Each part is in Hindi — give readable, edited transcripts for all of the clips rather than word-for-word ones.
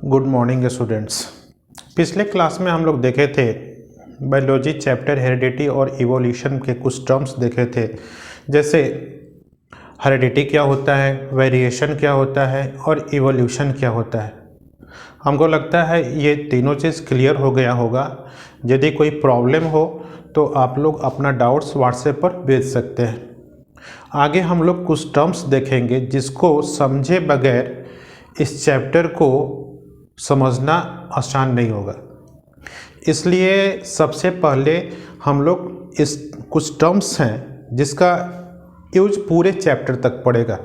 Good morning students. पिछले क्लास में हम लोग देखे थे बायोलॉजी चैप्टर हेरिडिटी और इवोल्यूशन के कुछ टर्म्स देखे थे, जैसे हेरिडिटी क्या होता है, वेरिएशन क्या होता है और इवोल्यूशन क्या होता है। हमको लगता है ये तीनों चीज़ क्लियर हो गया होगा। यदि कोई प्रॉब्लम हो तो आप लोग अपना डाउट्स व्हाट्सएप पर भेज सकते हैं। आगे हम लोग कुछ टर्म्स देखेंगे जिसको समझे बगैर इस चैप्टर को समझना आसान नहीं होगा। इसलिए सबसे पहले हम लोग इस कुछ टर्म्स हैं जिसका यूज पूरे चैप्टर तक पड़ेगा।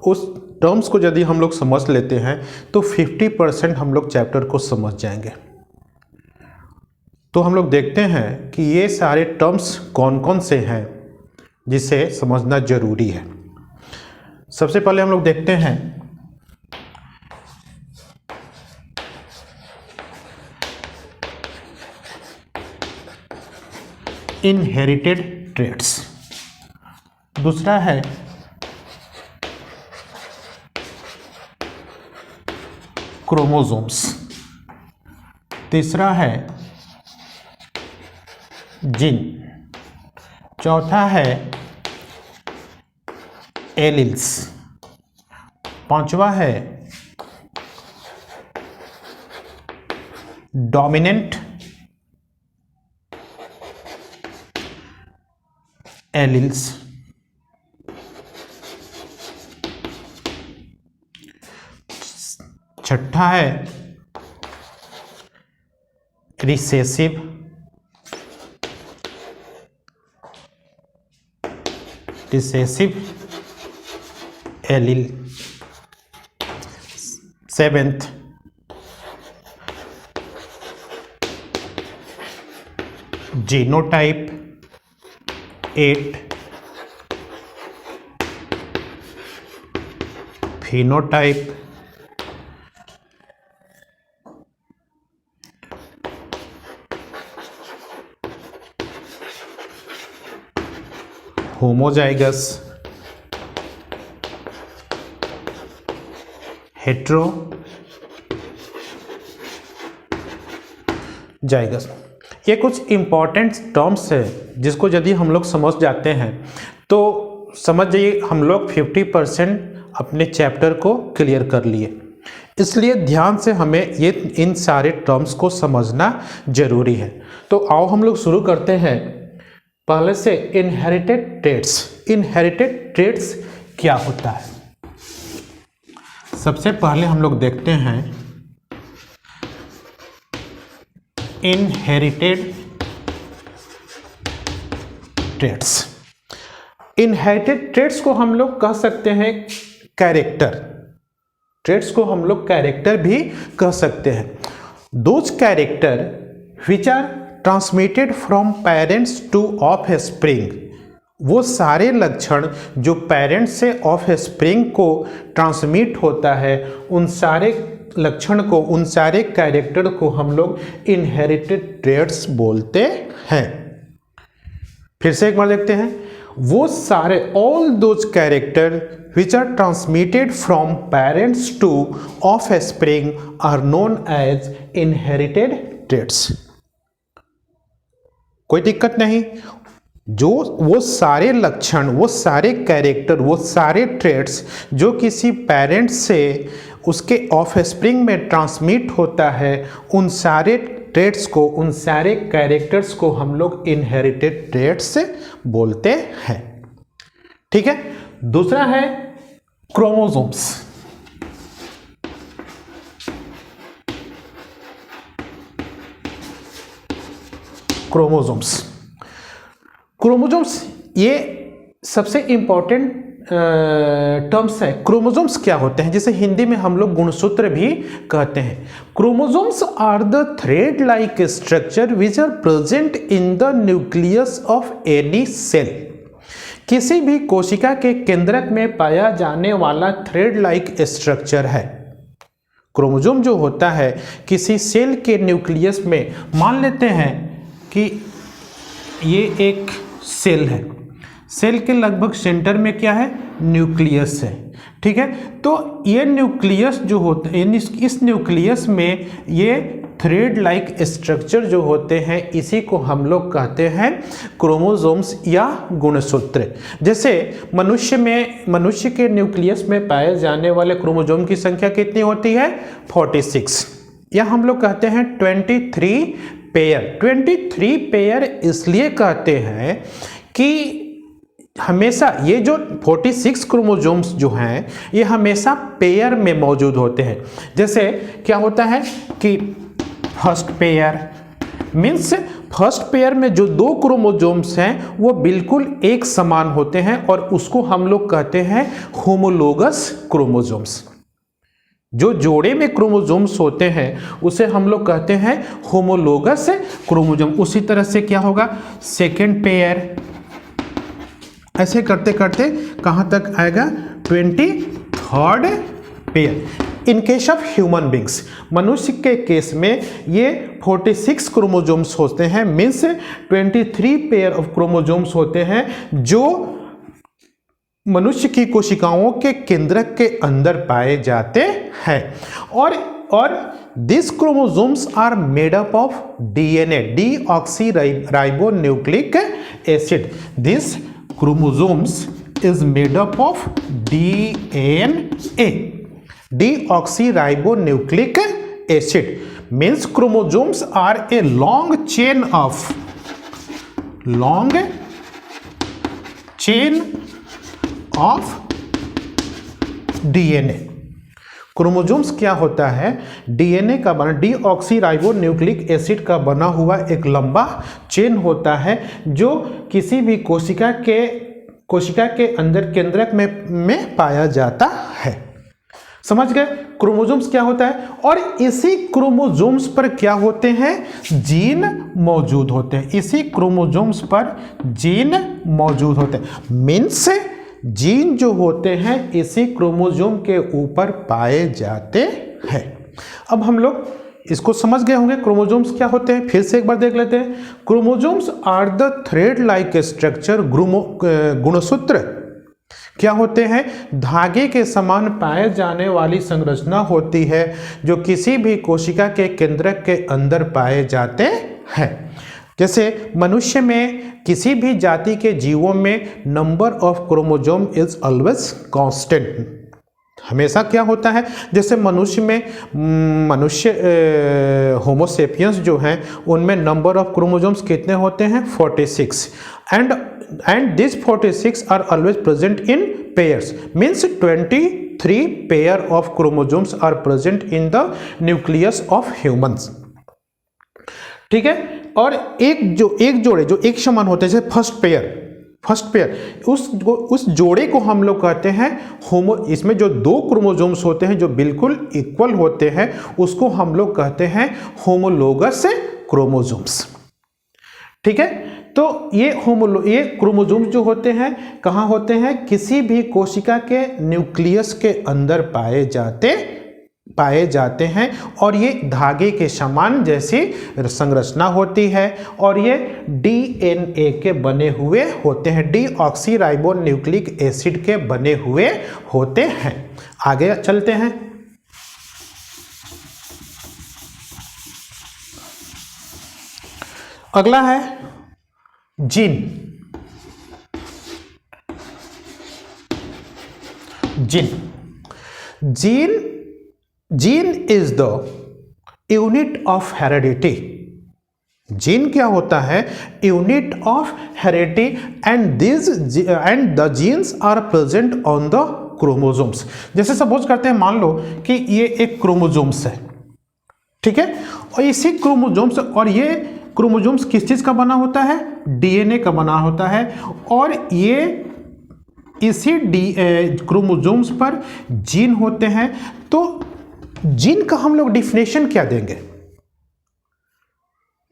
उस टर्म्स को यदि हम लोग समझ लेते हैं तो 50% हम लोग चैप्टर को समझ जाएंगे। तो हम लोग देखते हैं कि ये सारे टर्म्स कौन कौन से हैं जिसे समझना जरूरी है। सबसे पहले हम लोग देखते हैं इनहेरिटेड ट्रेट्स, दूसरा है क्रोमोसोम्स, तीसरा है जीन, चौथा है एलील्स, पांचवा है डोमिनेंट एलील्स, छठा है recessive allele, seventh genotype, 8 phenotype, 9 homozygous, heterozygous. ये कुछ इम्पॉर्टेंट टर्म्स है जिसको यदि हम लोग समझ जाते हैं तो समझ जाइए हम लोग 50% अपने चैप्टर को क्लियर कर लिए। इसलिए ध्यान से हमें ये इन सारे टर्म्स को समझना जरूरी है। तो आओ हम लोग शुरू करते हैं पहले से। इनहेरिटेड ट्रेट्स, इनहेरिटेड ट्रेट्स क्या होता है? सबसे पहले हम लोग देखते हैं इनहेरिटेड ट्रेट्स। इनहेरिटेड ट्रेट्स को हम लोग कह सकते हैं कैरेक्टर, ट्रेट्स को हम लोग कैरेक्टर भी कह सकते हैं। Those character which are transmitted from parents to offspring, वो सारे लक्षण जो पेरेंट्स से ऑफस्प्रिंग को ट्रांसमिट होता है, उन सारे लक्षण को, उन सारे कैरेक्टर को हम लोग इनहेरिटेड ट्रेट्स बोलते हैं। फिर से एक बार देखते हैं, वो सारे all those character which are transmitted from parents to offspring are known as inherited traits. कोई दिक्कत नहीं, जो वो सारे लक्षण, वो सारे कैरेक्टर, वो सारे ट्रेट्स जो किसी पेरेंट से उसके ऑफस्प्रिंग में ट्रांसमिट होता है, उन सारे ट्रेट्स को, उन सारे कैरेक्टर्स को हम लोग इनहेरिटेड ट्रेट्स बोलते हैं। ठीक है। दूसरा है क्रोमोसोम्स। क्रोमोसोम्स, क्रोमोसोम्स ये सबसे इंपॉर्टेंट टर्म्स है। क्रोमोसोम्स क्या होते हैं, जिसे हिंदी में हम लोग गुणसूत्र भी कहते हैं। Chromosomes are the thread like structure which are present in the nucleus of any cell. किसी भी कोशिका के केंद्रक में पाया जाने वाला थ्रेड लाइक स्ट्रक्चर है। क्रोमोसोम जो होता है किसी सेल के न्यूक्लियस में, मान लेते हैं कि ये एक सेल है, सेल के लगभग सेंटर में क्या है, न्यूक्लियस है। ठीक है, तो ये न्यूक्लियस जो होता है, इस न्यूक्लियस में ये थ्रेड लाइक स्ट्रक्चर जो होते हैं, इसी को हम लोग कहते हैं क्रोमोसोम्स या गुणसूत्र। जैसे मनुष्य के न्यूक्लियस में पाए जाने वाले क्रोमोसोम की संख्या कितनी होती है, 46, या हम लोग कहते हैं 23 पेयर। 23 पेयर इसलिए कहते हैं कि हमेशा ये जो 46 क्रोमोसोम्स जो हैं ये हमेशा पेयर में मौजूद होते हैं। जैसे क्या होता है कि first pair means first pair में जो 2 क्रोमोसोम्स हैं वो बिल्कुल एक समान होते हैं और उसको हम लोग कहते हैं होमोलोगस क्रोमोसोम्स। जो जोड़े में क्रोमोसोम्स होते हैं उसे हम लोग कहते हैं होमोलोगस क्रोमोसोम। उसी तरह से क्या होगा, सेकेंड पेयर, ऐसे करते करते कहाँ तक आएगा, 23rd pair. In case of human beings, मनुष्य के केस में ये 46 क्रोमोसोम्स होते हैं, मीन्स 23 पेयर ऑफ क्रोमोसोम्स होते हैं जो मनुष्य की कोशिकाओं के केंद्रक के अंदर पाए जाते हैं। और this chromosomes are made up of DNA, deoxyribonucleic acid. This chromosomes is made up of DNA, deoxyribonucleic acid. Means chromosomes are a long chain of DNA. Chromosomes क्या होता है, डीएनए का बना, डीऑक्सीराइबोन्यूक्लिक एसिड का बना हुआ एक लंबा चेन होता है जो किसी भी कोशिका के अंदर केंद्रक में पाया जाता है। समझ गए क्रोमोसोम्स क्या होता है। और इसी क्रोमोसोम्स पर क्या होते हैं, जीन मौजूद होते हैं। इसी क्रोमोसोम्स पर जीन मौजूद होते हैं। मीन्स जीन जो होते हैं इसी क्रोमोसोम के ऊपर पाए जाते हैं। अब हम लोग इसको समझ गए होंगे क्रोमोसोम्स क्या होते हैं, फिर से एक बार देख लेते हैं। Chromosomes are the thread like structure, गुणसूत्र क्या होते हैं, धागे के समान पाए जाने वाली संरचना होती है जो किसी भी कोशिका के केंद्रक के अंदर पाए जाते हैं। जैसे मनुष्य में किसी भी जाति के जीवों में number of chromosome is always constant, हमेशा क्या होता है। जैसे मनुष्य होमोसेपियंस जो हैं उनमें नंबर ऑफ क्रोमोसोम्स कितने होते हैं, 46, and this 46 are always present in pairs, means 23 pair of chromosomes are present in the nucleus of humans. ठीक है, और एक जोड़े जो एक समान होते हैं, जैसे फर्स्ट पेयर उस जोड़े को हम लोग कहते हैं इसमें जो 2 क्रोमोसोम्स होते हैं जो बिल्कुल इक्वल होते हैं उसको हम लोग कहते हैं होमोलोगस क्रोमोसोम्स। ठीक है, तो ये क्रोमोसोम्स जो होते हैं कहाँ होते हैं, किसी भी कोशिका के न्यूक्लियस के अंदर पाए जाते हैं और ये धागे के समान जैसी संरचना होती है और ये डीएनए के बने हुए होते हैं, डीऑक्सीराइबोन्यूक्लिक एसिड के बने हुए होते हैं। आगे चलते हैं। अगला है gene is the unit of heredity. Gene क्या होता है, unit of heredity, and the genes are present on the chromosomes. जैसे सपोज करते हैं, मान लो कि ये एक क्रोमोसोम्स है, ठीक है, और इसी क्रोमोसोम्स, और ये क्रोमोसोम्स किस चीज का बना होता है, डीएनए का बना होता है, और ये इसी क्रोमोसोम्स पर जीन होते हैं। तो जीन का हम लोग डिफिनेशन क्या देंगे,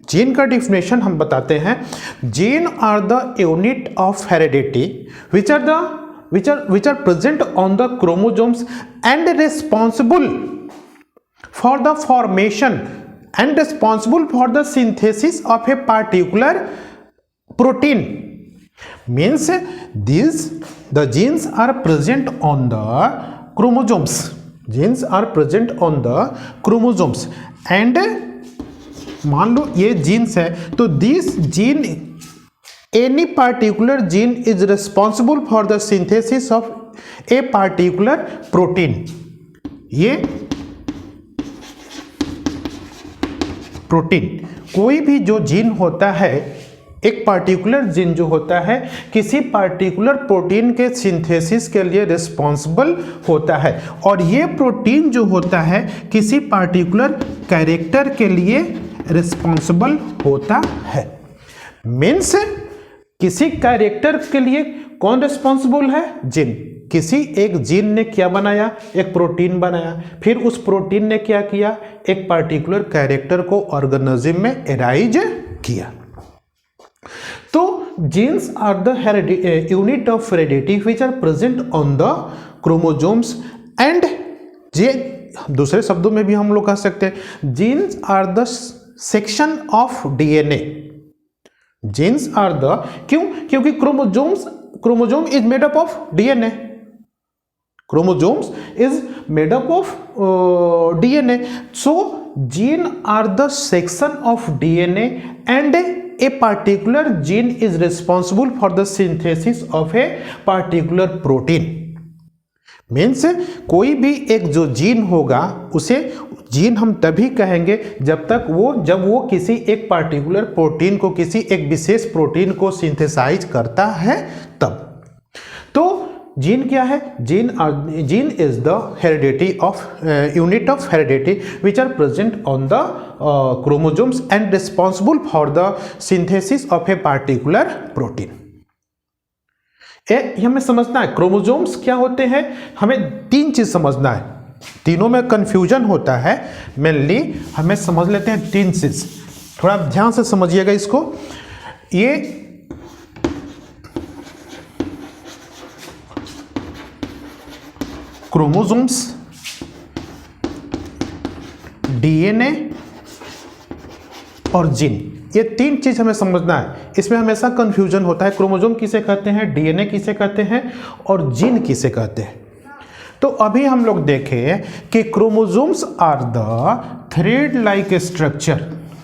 जीन का डिफिनेशन हम बताते हैं। Gene are the unit of heredity which are present on the chromosomes and responsible for the formation and responsible for the synthesis of a particular protein मीन्स these the genes are present on the chromosomes. Genes are present on the chromosomes and मान लो ये जीन्स है तो this gene any particular gene is responsible for the synthesis of a particular protein. ये प्रोटीन कोई भी जो जीन होता है, एक पार्टिकुलर जीन जो होता है किसी पार्टिकुलर प्रोटीन के सिंथेसिस के लिए रिस्पॉन्सिबल होता है और ये प्रोटीन जो होता है किसी पार्टिकुलर कैरेक्टर के लिए रिस्पॉन्सिबल होता है। मीन्स किसी कैरेक्टर के लिए कौन रिस्पॉन्सिबल है? जीन। किसी एक जीन ने क्या बनाया? एक प्रोटीन बनाया, फिर उस प्रोटीन ने क्या किया? एक पार्टिकुलर कैरेक्टर को ऑर्गेनिज्म में एराइज किया। तो genes are the unit of heredity which are present on the chromosomes and दूसरे शब्दों में भी हम लोग कह सकते हैं genes are the section of DNA. Genes are the क्यों? क्योंकि chromosome is made up of DNA. Chromosomes is made up of DNA. So gene are the section of DNA and a particular gene is responsible for the synthesis of a particular protein. Means कोई भी एक जो जीन होगा उसे जीन हम तभी कहेंगे जब वो किसी एक पार्टिकुलर प्रोटीन को, किसी एक विशेष प्रोटीन को सिंथेसाइज करता है तब। तो जीन क्या है? Gene is the heredity of unit of heredity which are present on the chromosomes and responsible for the synthesis of a particular protein. ये हमें समझना है क्रोमोसोम्स क्या होते हैं। हमें तीन चीज समझना है, तीनों में कंफ्यूजन होता है। मेनली हमें समझ लेते हैं तीन चीज, थोड़ा ध्यान से समझिएगा इसको। ये क्रोमोसोम्स, डीएनए और जीन, ये तीन चीज हमें समझना है। इसमें हमेशा कंफ्यूजन होता है, क्रोमोसोम किसे कहते हैं, डीएनए किसे कहते हैं और जीन किसे कहते हैं। तो अभी हम लोग देखें कि chromosomes are the thread like structure.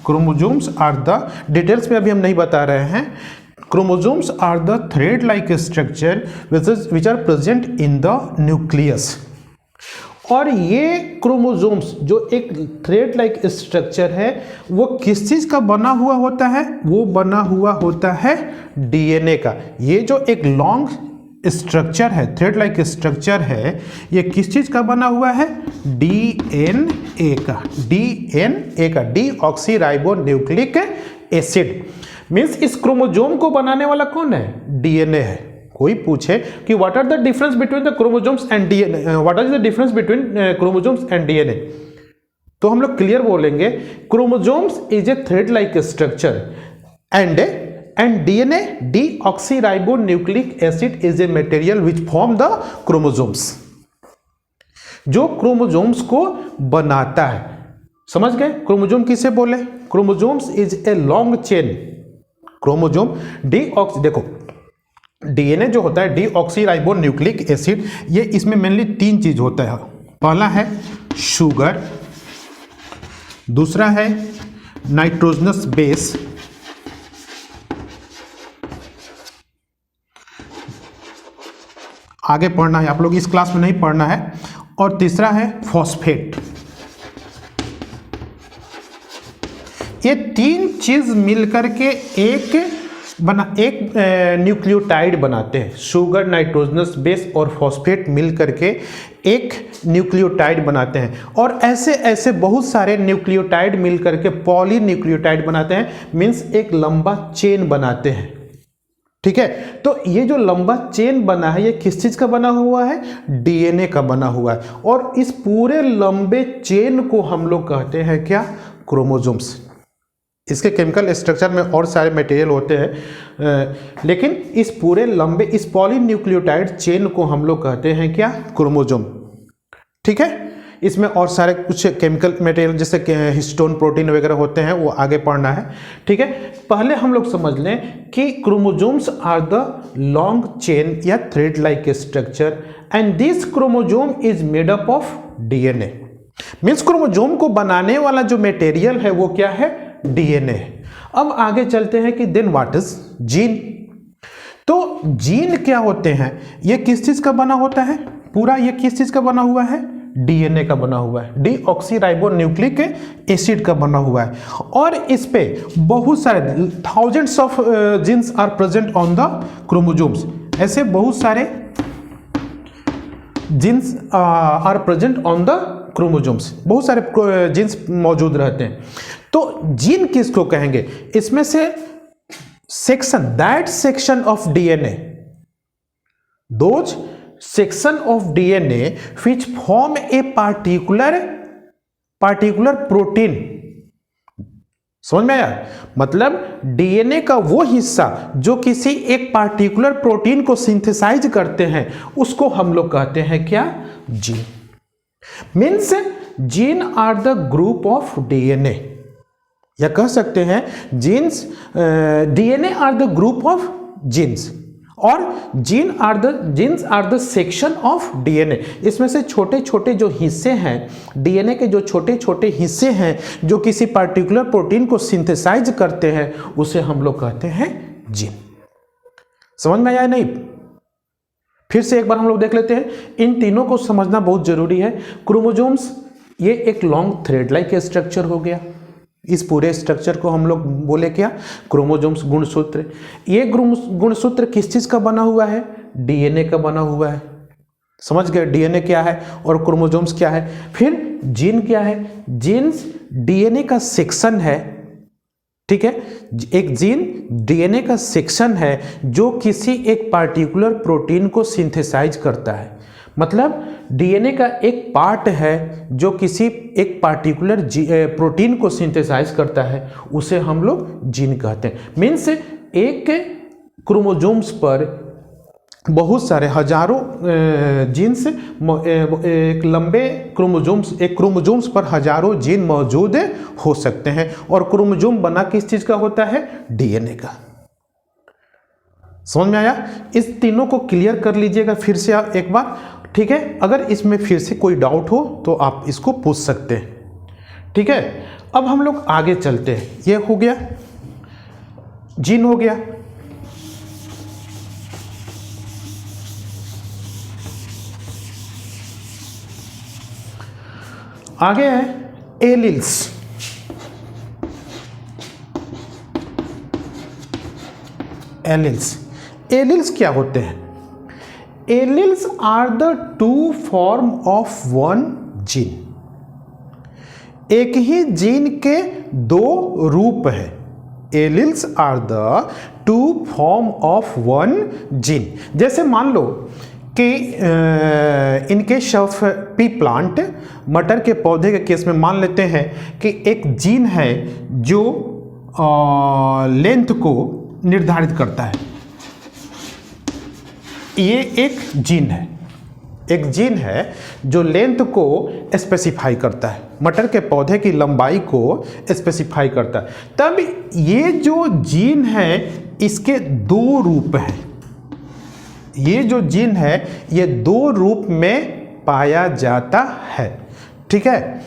Chromosomes are the, details में अभी हम नहीं बता रहे हैं। Chromosomes are the thread like structure which are present in the nucleus. और ये क्रोमोसोम्स जो एक थ्रेड लाइक स्ट्रक्चर है वो किस चीज का बना हुआ होता है? वो बना हुआ होता है डीएनए का। ये जो एक लॉन्ग स्ट्रक्चर है, थ्रेड लाइक स्ट्रक्चर है, ये किस चीज का बना हुआ है? डीएनए का। डीएनए का, डीऑक्सीराइबो न्यूक्लिक एसिड। मीन्स इस क्रोमोसोम को बनाने वाला कौन है? डीएनए है। कोई पूछे कि what are the difference between the chromosomes and DNA, what is the difference between chromosomes and DNA, तो हम लोग क्लियर बोलेंगे chromosomes is a thread like structure and DNA, deoxyribo nucleic acid, is a material which form the chromosomes, जो क्रोमोसोम्स को बनाता है। समझ गए? क्रोमोसोम किसे बोले? Chromosomes is a long chain. Chromosome देखो डीएनए जो होता है डीऑक्सीराइबो न्यूक्लिक एसिड, ये इसमें मेनली तीन चीज होता है। पहला है शुगर, दूसरा है नाइट्रोजनस बेस, आगे पढ़ना है आप लोग, इस क्लास में नहीं पढ़ना है, और तीसरा है फॉस्फेट। ये तीन चीज मिलकर के एक न्यूक्लियोटाइड बनाते हैं। शुगर, नाइट्रोजनस बेस और फॉस्फेट मिलकर के एक न्यूक्लियोटाइड बनाते हैं। और ऐसे ऐसे बहुत सारे न्यूक्लियोटाइड मिलकर के पॉली न्यूक्लियोटाइड बनाते हैं। मीन्स एक लंबा चेन बनाते हैं। ठीक है, तो ये जो लंबा चेन बना है ये किस चीज का बना हुआ है? डीएनए का बना हुआ है। और इस पूरे लंबे चेन को हम लोग कहते हैं क्या? क्रोमोसोम्स। इसके केमिकल स्ट्रक्चर में और सारे मटेरियल होते हैं, लेकिन इस पूरे लंबे इस पॉलीन्यूक्लियोटाइड चेन को हम लोग कहते हैं क्या? क्रोमोसोम। ठीक है, इसमें और सारे कुछ केमिकल मटेरियल जैसे हिस्टोन प्रोटीन वगैरह होते हैं, वो आगे पढ़ना है। ठीक है, पहले हम लोग समझ लें कि chromosomes are the long chain या thread like structure and this chromosome is made up of DNA. Means chromosome को बनाने वाला जो मटेरियल है वो क्या है, डीएनए है। अब आगे चलते हैं कि देन व्हाट इज जीन। तो जीन क्या होते हैं, ये किस चीज का बना होता है, पूरा ये किस चीज का बना हुआ है, डीएनए का बना हुआ है, डीऑक्सीराइबोन्यूक्लिक एसिड का बना हुआ है। और इस पे बहुत सारे thousands of genes are present on the chromosomes. ऐसे बहुत सारे genes are present on the chromosomes, बहुत सारे जीन्स मौजूद रहते हैं। तो जीन किसको कहेंगे, इसमें से section, that section of DNA, those section of DNA which form a particular protein. समझ में आया, मतलब डीएनए का वो हिस्सा जो किसी एक पार्टिकुलर प्रोटीन को सिंथेसाइज करते हैं उसको हम लोग कहते हैं क्या, gene. Means gene are the group of DNA, या कह सकते हैं genes, DNA are the group of genes और genes are the section of DNA. इसमें से छोटे छोटे जो हिस्से हैं, डीएनए के जो छोटे छोटे हिस्से हैं जो किसी पार्टिकुलर प्रोटीन को सिंथेसाइज करते हैं उसे हम लोग कहते हैं जीन। समझ में आया नहीं, फिर से एक बार हम लोग देख लेते हैं। इन तीनों को समझना बहुत जरूरी है। क्रोमोजोम्स ये एक लॉन्ग थ्रेड लाइक स्ट्रक्चर हो गया, इस पूरे स्ट्रक्चर को हम लोग बोले क्या, क्रोमोजोम्स, गुणसूत्र। ये गुणसूत्र किस चीज का बना हुआ है, डीएनए का बना हुआ है। समझ गए, डीएनए क्या है और क्रोमोजोम्स क्या है। फिर जीन क्या है, जीन्स डीएनए का सेक्शन है। ठीक है, एक जीन डीएनए का सेक्शन है जो किसी एक पार्टिकुलर प्रोटीन को सिंथेसाइज करता है। मतलब डीएनए का एक पार्ट है जो किसी एक पार्टिकुलर प्रोटीन को सिंथेसाइज करता है, उसे हम लोग जीन कहते हैं। मीन्स एक क्रोमोजोम्स पर बहुत सारे हजारों जीन्स, एक लंबे क्रोमोजोम्स, एक क्रोमोजोम्स पर हजारों जीन मौजूद हो सकते हैं। और क्रोमोजोम बना किस चीज का होता है, डीएनए का। समझ में आया, इस तीनों को क्लियर कर लीजिएगा फिर से आप एक बार। ठीक है, अगर इसमें फिर से कोई डाउट हो तो आप इसको पूछ सकते हैं। ठीक है, अब हम लोग आगे चलते हैं। ये हो गया, जीन हो गया। आगे है एलिल्स। एलिल्स क्या होते हैं, alleles are the two form of one gene. एक ही जीन के दो रूप है। Alleles are the two form of one gene. जैसे मान लो कि in case of pea plant, मटर के पौधे के केस में मान लेते हैं कि एक जीन है जो लेंथ को निर्धारित करता है। ये एक जीन है जो लेंथ को स्पेसिफाई करता है, मटर के पौधे की लंबाई को स्पेसिफाई करता है। तब ये जो जीन है इसके दो रूप हैं। ये जो जीन है ये दो रूप में पाया जाता है। ठीक है,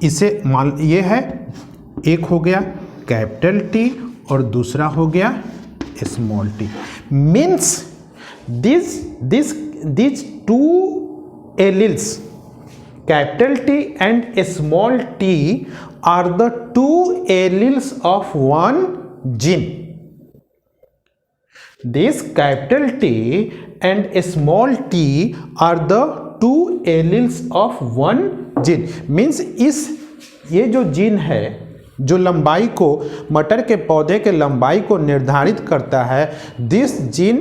इसे मान, ये है, एक हो गया कैपिटल टी और दूसरा हो गया small T. Means these two alleles, capital T and small t, are the two alleles of one gene. This capital T and small t are the two alleles of one gene. Means ये जो जीन है जो लंबाई को, मटर के पौधे के लंबाई को निर्धारित करता है, this gene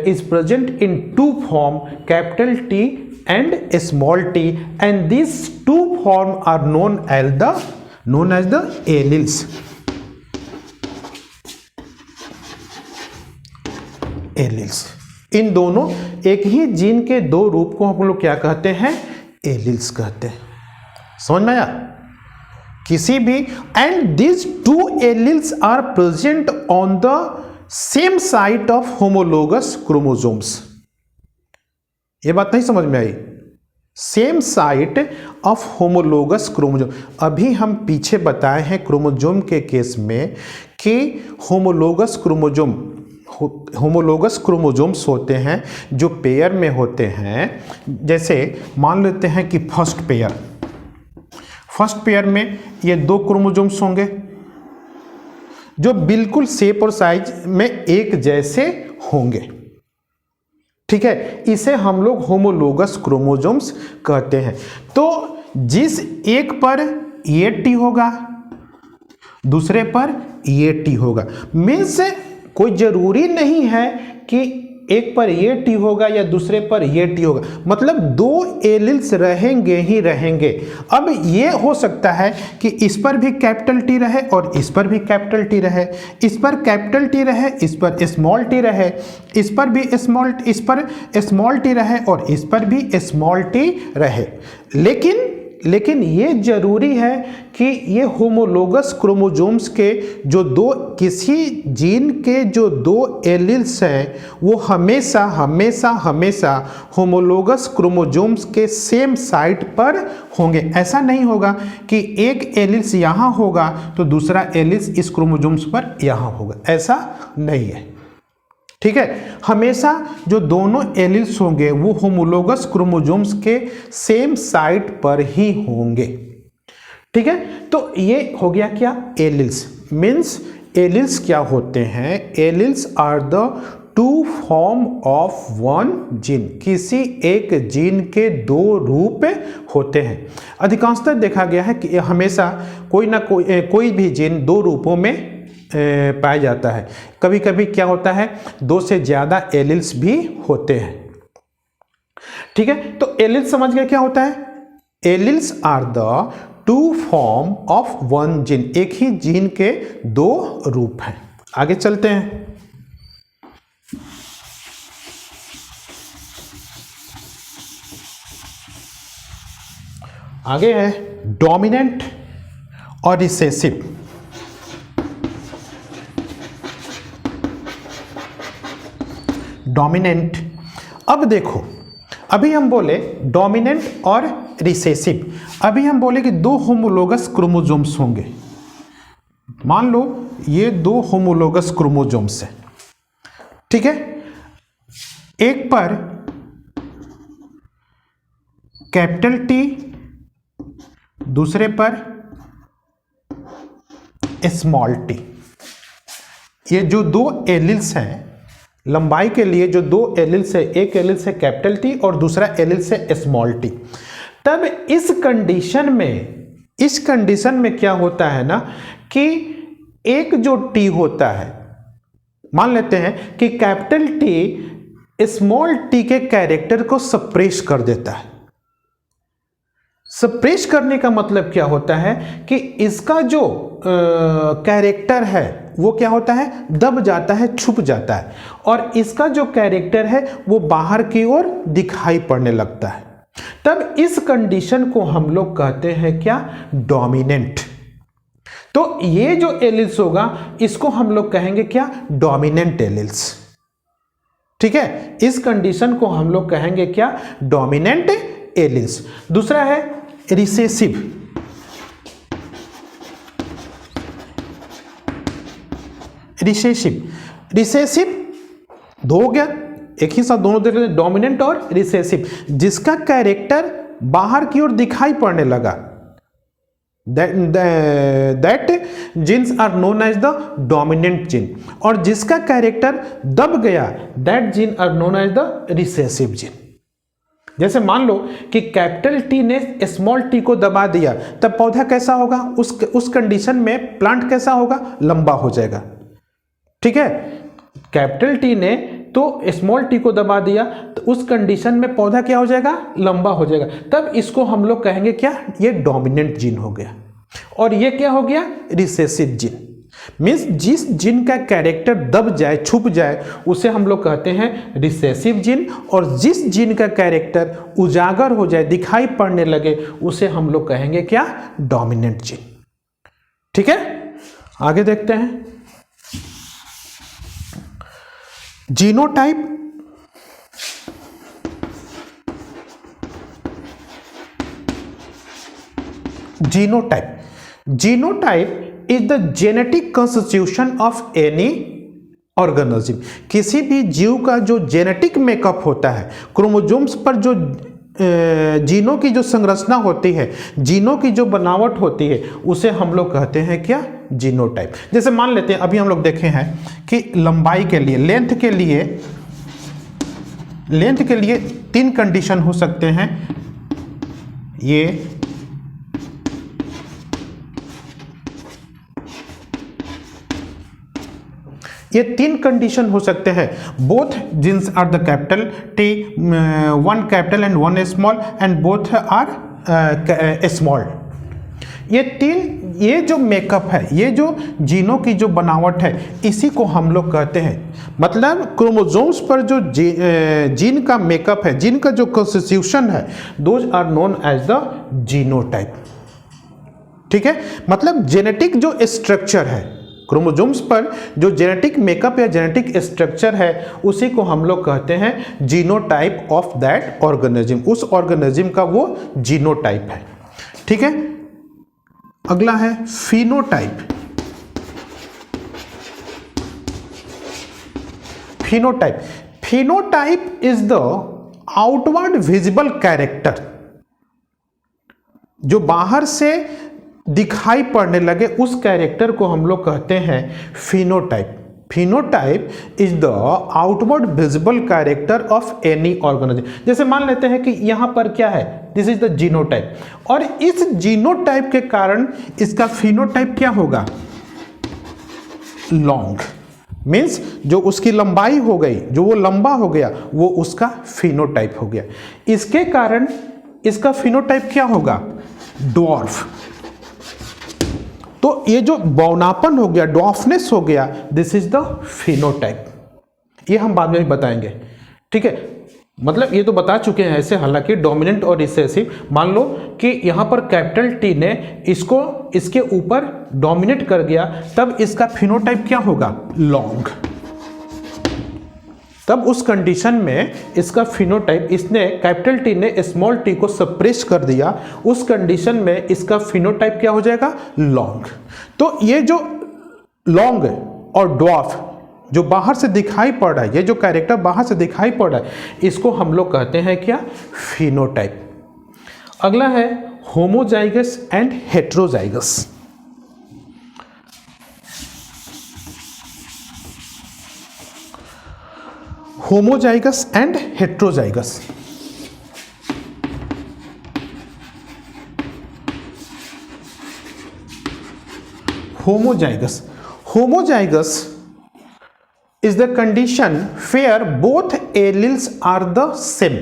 is present in two form, capital T and small T, and this two form are known as the alleles. इन दोनों, एक ही जीन के दो रूप को हम लोग क्या कहते हैं, एलिल्स कहते हैं। समझ में आया? किसी भी, and this two alleles are present on the same site of homologous chromosomes. ये बात नहीं समझ में आई? Same site of homologous chromosome. अभी हम पीछे बताए हैं क्रोमोसोम के केस में कि होमोलोगस क्रोमोसोम्स होते हैं जो पेयर में होते हैं। जैसे मान लेते हैं कि फर्स्ट पेयर में ये 2 क्रोमोसोम्स होंगे जो बिल्कुल शेप और साइज में एक जैसे होंगे, ठीक है। इसे हम लोग होमोलोगस क्रोमोसोम्स कहते हैं। तो जिस एक पर ये टी होगा, दूसरे पर ये टी होगा। मीन्स कोई जरूरी नहीं है कि एक पर ये टी होगा या दूसरे पर ये टी होगा, मतलब 2 एलील्स रहेंगे ही रहेंगे। अब ये हो सकता है कि इस पर भी कैपिटल टी रहे और इस पर भी कैपिटल टी रहे, इस पर कैपिटल टी रहे, इस पर स्मॉल टी रहे, इस पर भी स्मॉल टी रहे और इस पर भी स्मॉल टी रहे। लेकिन ये जरूरी है कि ये होमोलोगस क्रोमोसोम्स के जो किसी जीन के जो 2 एलील्स हैं वो हमेशा होमोलोगस क्रोमोसोम्स के सेम साइट पर होंगे। ऐसा नहीं होगा कि एक एलील्स यहाँ होगा तो दूसरा एलील्स इस क्रोमोसोम्स पर यहाँ होगा, ऐसा नहीं है, ठीक है। हमेशा जो दोनों एलील्स होंगे वो होमोलोगस क्रोमोसोम्स के सेम साइट पर ही होंगे, ठीक है। तो ये हो गया क्या? एलील्स। मीन्स एलील्स क्या होते हैं? Alleles are the 2 form of 1 gene. किसी एक जीन के 2 रूप होते हैं। अधिकांशतः देखा गया है कि हमेशा कोई भी जीन 2 रूपों में पाया जाता है। कभी कभी क्या होता है 2 से ज्यादा एलील्स भी होते हैं, ठीक है। तो एलील्स समझ गए क्या होता है? Alleles are the 2 form of 1 gene. एक ही जीन के 2 रूप हैं। आगे चलते हैं। आगे है डोमिनेंट और रिसेसिव। डोमिनेंट, अब देखो, अभी हम बोले डोमिनेंट और रिसेसिव। अभी हम बोले कि 2 होमोलोगस क्रोमोसोम्स होंगे। मान लो ये 2 होमोलोगस क्रोमोसोम्स हैं, ठीक है। एक पर कैपिटल टी, दूसरे पर स्मॉल टी। ये जो 2 एलील्स हैं, लंबाई के लिए जो 2 एलील्स है, एक एलील्स है कैपिटल टी और दूसरा एलील्स है स्मॉल टी। तब इस कंडीशन में क्या होता है ना कि एक जो टी होता है, मान लेते हैं कि कैपिटल टी स्मॉल टी के कैरेक्टर को सप्रेस कर देता है। सप्रेस करने का मतलब क्या होता है कि इसका जो कैरेक्टर है वो क्या होता है? दब जाता है, छुप जाता है, और इसका जो कैरेक्टर है वो बाहर की ओर दिखाई पड़ने लगता है। तब इस कंडीशन को हम लोग कहते हैं क्या? डोमिनेंट। तो ये जो एलील्स होगा इसको हम लोग कहेंगे क्या? डोमिनेंट एलील्स, ठीक है। इस कंडीशन को हम लोग कहेंगे क्या? Dominant alleles. दूसरा है रिसेसिव। रिसेसिव 2 हो गया, एक ही साथ दोनों देख रहे हैं, डोमिनेंट और रिसेसिव। जिसका कैरेक्टर बाहर की ओर दिखाई पड़ने लगा, that genes are known as the dominant gene, और जिसका कैरेक्टर दब गया, that gene are known as the recessive gene. जैसे मान लो कि कैपिटल टी ने स्मॉल टी को दबा दिया, तब पौधा कैसा होगा? उस कंडीशन में प्लांट कैसा होगा? लंबा हो जाएगा, ठीक है। कैपिटल टी ने तो स्मॉल टी को दबा दिया, तो उस कंडीशन में पौधा क्या हो जाएगा? लंबा हो जाएगा। तब इसको हम लोग कहेंगे क्या? ये डोमिनेंट जीन हो गया। और ये क्या हो गया? Recessive gene. मीन्स जिस जीन का कैरेक्टर दब जाए, छुप जाए, उसे हम लोग कहते हैं रिसेसिव जीन, और जिस जीन का कैरेक्टर उजागर हो जाए, दिखाई पड़ने लगे, उसे हम लोग कहेंगे क्या? Dominant gene. ठीक है, आगे देखते हैं। Genotype, genotype is the genetic constitution of any organism. किसी भी जीव का जो जेनेटिक मेकअप होता है, क्रोमोसोम्स पर जो जीनों की जो संरचना होती है, जीनों की जो बनावट होती है, उसे हम लोग कहते हैं क्या? जीनोटाइप। जैसे मान लेते हैं, अभी हम लोग देखे हैं कि लंबाई के लिए, लेंथ के लिए 3 कंडीशन हो सकते हैं। ये 3 कंडीशन हो सकते हैं। Both genes are the capital T, 1 capital and 1 small, and both are small. ये जो मेकअप है, ये जो जीनों की जो बनावट है, इसी को हम लोग कहते हैं, मतलब क्रोमोसोम्स पर जो जीन का मेकअप है, जीन का जो कॉन्स्टिट्यूशन है, those are known as the genotype. ठीक है, मतलब जेनेटिक जो स्ट्रक्चर है, क्रोमोसोम्स पर जो जेनेटिक मेकअप या जेनेटिक स्ट्रक्चर है, उसी को हम लोग कहते हैं जीनोटाइप ऑफ दैट ऑर्गेनिज्म। उस ऑर्गेनिज्म का वो जीनोटाइप है। ठीक है, अगला है phenotype. Phenotype is the outward visible character, जो बाहर से दिखाई पड़ने लगे, उस कैरेक्टर को हम लोग कहते हैं phenotype. Phenotype is the outward visible character of any organism. जैसे मान लेते हैं कि यहां पर क्या है, दिस इज द जीनोटाइप, और इस जीनोटाइप के कारण इसका फिनोटाइप क्या होगा? लॉन्ग। मीन्स जो उसकी लंबाई हो गई, जो वो लंबा हो गया, वो उसका फिनोटाइप हो गया। इसके कारण इसका फिनोटाइप क्या होगा? ड्वार्फ। तो ये जो बौनापन हो गया, ड्वार्फनेस हो गया, दिस इज द फिनोटाइप। ये हम बाद में भी बताएंगे। ठीक है, मतलब ये तो बता चुके हैं ऐसे, हालांकि डोमिनेंट और रिसेसिव। मान लो कि यहां पर कैपिटल टी ने इसको इसके ऊपर डोमिनेट कर दिया, तब इसका फिनोटाइप क्या होगा? लॉन्ग। तब उस कंडीशन में इसका फिनोटाइप, इसने कैपिटल टी ने स्मॉल टी को सप्रेस कर दिया, उस कंडीशन में इसका फिनोटाइप क्या हो जाएगा? लॉन्ग। तो ये जो लॉन्ग और ड्वार्फ जो बाहर से दिखाई पड़ रहा है, ये जो कैरेक्टर बाहर से दिखाई पड़ रहा है, इसको हम लोग कहते हैं क्या? फिनोटाइप। अगला है homozygous and heterozygous. Homozygous and heterozygous. Homozygous is the condition where both alleles are the same.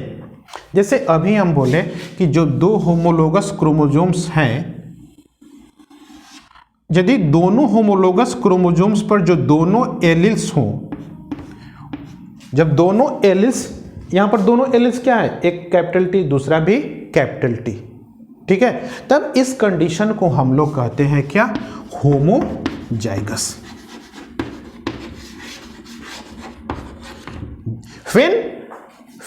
जैसे अभी हम बोले कि जो 2 होमोलोगस क्रोमोसोम्स हैं, यदि दोनों होमोलोगस क्रोमोसोम्स पर जो दोनों एलील्स हों, जब दोनों एलिस, यहां पर दोनों एलिस क्या है? एक कैपिटल टी, दूसरा भी कैपिटल टी। ठीक है, तब इस कंडीशन को हम लोग कहते हैं क्या? Homozygous.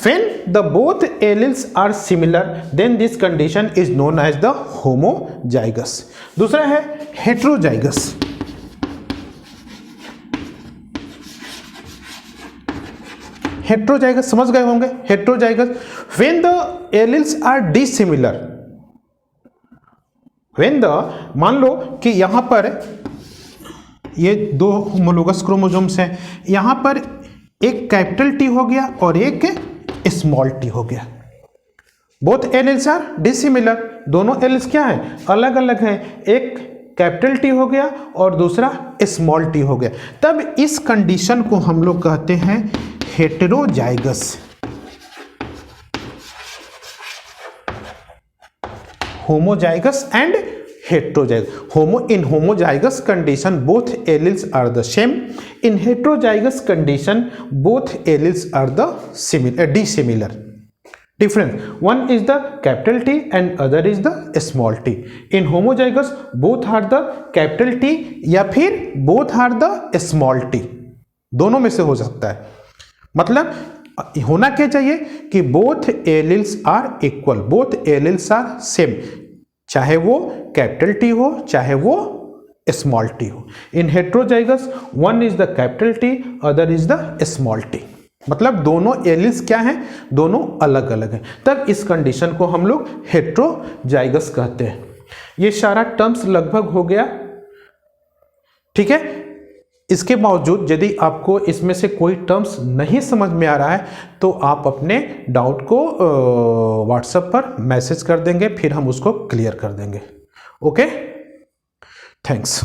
when the both alleles are similar, then this condition is known as the homozygous. दूसरा है heterozygous। हेट्रोजाइगस समझ गए होंगे। Heterozygous when the alleles are dissimilar, when the, मान लो कि यहां पर ये 2 होमोलोगस क्रोमोसोम्स हैं, यहां पर एक कैपिटल टी हो गया और एक स्मॉल टी हो गया। बोथ एलील्स आर डिसिमिलर, दोनों एलील्स क्या है? अलग अलग हैं। एक कैपिटल टी हो गया और दूसरा स्मॉल टी हो गया। तब इस कंडीशन को हम लोग कहते हैं heterozygous. Homozygous and heterozygous. In homozygous condition both alleles are the same, in heterozygous condition both alleles are the dissimilar. Difference, one is the capital T and other is the small t. In homozygous both are the capital T या फिर both are the small t, दोनों में से हो सकता है। मतलब होना क्या चाहिए कि both alleles are equal, both alleles are same, चाहे वो कैपिटल T हो चाहे वो स्मॉल t हो। इन heterozygous one is the capital T, other is the small t, मतलब दोनों एलिल्स क्या हैं, दोनों अलग अलग हैं, तब इस कंडीशन को हम लोग हेट्रोजाइगस कहते हैं। ये सारा टर्म्स लगभग हो गया, ठीक है। इसके बावजूद यदि आपको इसमें से कोई टर्म्स नहीं समझ में आ रहा है तो आप अपने डाउट को व्हाट्सएप पर मैसेज कर देंगे, फिर हम उसको क्लियर कर देंगे। Okay, thanks.